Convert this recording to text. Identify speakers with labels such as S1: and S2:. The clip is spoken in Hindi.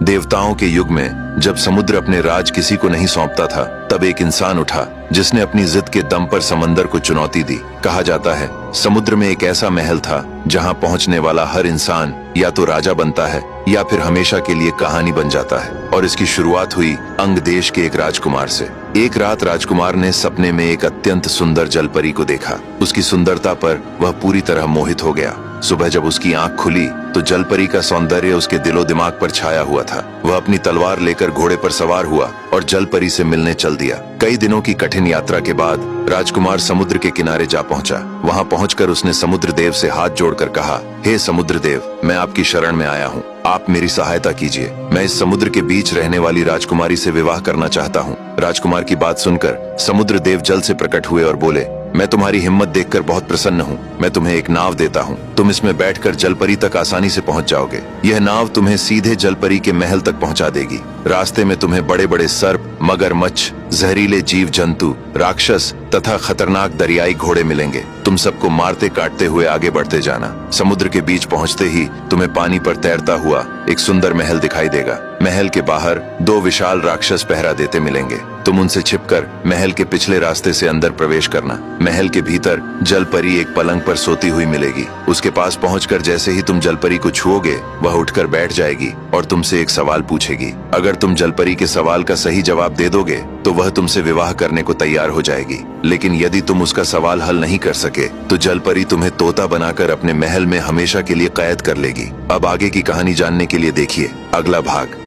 S1: देवताओं के युग में जब समुद्र अपने राज किसी को नहीं सौंपता था, तब एक इंसान उठा जिसने अपनी जिद के दम पर समंदर को चुनौती दी। कहा जाता है समुद्र में एक ऐसा महल था जहां पहुंचने वाला हर इंसान या तो राजा बनता है या फिर हमेशा के लिए कहानी बन जाता है। और इसकी शुरुआत हुई अंग देश के एक राजकुमार से। एक रात राजकुमार ने सपने में एक अत्यंत सुंदर जलपरी को देखा। उसकी सुंदरता पर वह पूरी तरह मोहित हो गया। सुबह जब उसकी आंख खुली तो जलपरी का सौंदर्य उसके दिलो दिमाग पर छाया हुआ था। वह अपनी तलवार लेकर घोड़े पर सवार हुआ और जलपरी से मिलने चल दिया। कई दिनों की कठिन यात्रा के बाद राजकुमार समुद्र के किनारे जा पहुंचा। वहां पहुंचकर उसने समुद्र देव से हाथ जोड़कर कहा, हे समुद्र देव, मैं आपकी शरण में आया हूँ, आप मेरी सहायता कीजिए। मैं इस समुद्र के बीच रहने वाली राजकुमारी से विवाह करना चाहता हूँ। राजकुमार की बात सुनकर समुद्र देव जल से प्रकट हुए और बोले, मैं तुम्हारी हिम्मत देखकर बहुत प्रसन्न हूँ। मैं तुम्हें एक नाव देता हूँ, तुम इसमें बैठकर जलपरी तक आसानी से पहुँच जाओगे। यह नाव तुम्हें सीधे जलपरी के महल तक पहुँचा देगी। रास्ते में तुम्हें बड़े बड़े सर्प, मगरमच्छ, जहरीले जीव जंतु, राक्षस तथा खतरनाक दरियाई घोड़े मिलेंगे। तुम सबको मारते काटते हुए आगे बढ़ते जाना। समुद्र के बीच पहुँचते ही तुम्हें पानी पर तैरता हुआ एक सुंदर महल दिखाई देगा। महल के बाहर दो विशाल राक्षस पहरा देते मिलेंगे। तुम उनसे छिपकर महल के पिछले रास्ते से अंदर प्रवेश करना। महल के भीतर जलपरी एक पलंग पर सोती हुई मिलेगी। उसके पास पहुंचकर जैसे ही तुम जलपरी को छुओगे, वह उठकर बैठ जाएगी और तुमसे एक सवाल पूछेगी। अगर तुम जलपरी के सवाल का सही जवाब दे दोगे तो वह तुमसे विवाह करने को तैयार हो जाएगी। लेकिन यदि तुम उसका सवाल हल नहीं कर सके तो जलपरी तुम्हें तोता बनाकर अपने महल में हमेशा के लिए कैद कर लेगी। अब आगे की कहानी जानने के लिए देखिए अगला भाग।